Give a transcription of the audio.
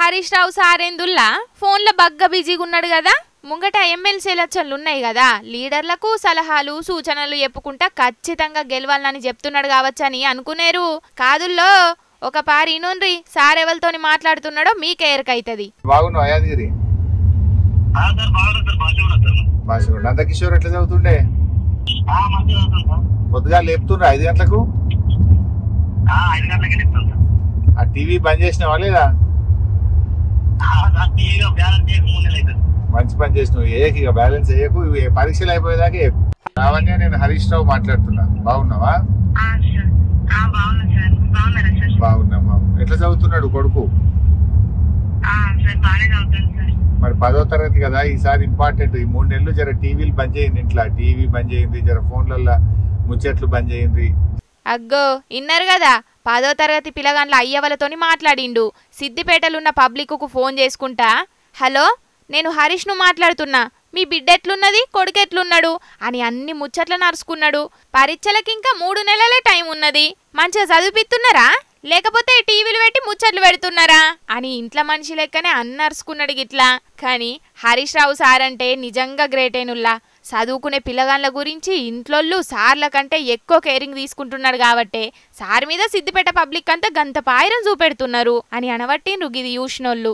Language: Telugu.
హరీష్ రావు సారేందుల్లా ఫోన్లో బగ్గ బిజీగా ఉన్నాడు కదా. ముంగట ఎమ్మెల్సీ ఎలక్షన్లు ఉన్నాయి కదా, లీడర్లకు సలహాలు సూచనలు చెప్పుకుంటా ఖచ్చితంగా గెలవాలని చెప్తున్నాడు కావచ్చని అనుకునేరు. కాదుల్లో ఒక పారి ఇనుండ్రి సార్ ఎవరితోని మాట్లాడుతున్నాడో మీకే ఎరకైతది. నందకిషోర్ ఎట్లా చదువుతుండే? పొద్దుగా లేపుతుండ్రా 5 గంటలకు? ఆ టీవీ బంద్ చేసినావా లేదా? మంచి పని చేసినావు. ఇక బ్యాలెన్స్ వేయకు, పరీక్షలు అయిపోయేదాకా రావణ్య, నేను హరీష్ రావు మాట్లాడుతున్నా. బాగున్నావా? బాగున్నామా. ఎట్లా చదువుతున్నాడు కొడుకు? మరి 10వ తరగతి కదా, ఈసారి ఇంపార్టెంట్. ఈ 3 నెలలు జర టీవీలు బంద్ చేయండి, ఇంట్లో టీవీ బంద్ చేయండి, జర ఫోన్లలో ముచ్చట్లు బంద్ చేయండి. అగ్గో ఇన్నారు కదా, 10వ తరగతి పిల్లగాండ్ల అయ్యవలతోని మాట్లాడిండు. సిద్దిపేటలున్న పబ్లిక్కు ఫోన్ చేసుకుంటా, హలో నేను హరీష్ను మాట్లాడుతున్నా, మీ బిడ్డ ఎట్లున్నది, కొడుకు ఎట్లున్నాడు అని అన్ని ముచ్చట్లు నరుచుకున్నాడు. పరీక్షలకి ఇంకా 3 నెలలే టైం ఉన్నది, మంచిగా చదివిపిస్తున్నారా లేకపోతే టీవీలు పెట్టి ముచ్చట్లు పెడుతున్నారా అని ఇంట్లో మనిషి లెక్కనే అన్నరుచుకున్నాడు గిట్లా. కానీ హరీష్ రావు సార్ అంటే నిజంగా గ్రేటేనుల్లా. చదువుకునే పిల్లగాళ్ళ గురించి ఇంట్లోళ్ళు సార్ల కంటే ఎక్కువ కేరింగ్ తీసుకుంటున్నాడు కాబట్టే సార్ మీద సిద్దిపేట పబ్లిక్ అంతా గంత పాయిరం చూపెడుతున్నారు అని అనబట్టిండ్రు గిది చూసినోళ్ళు.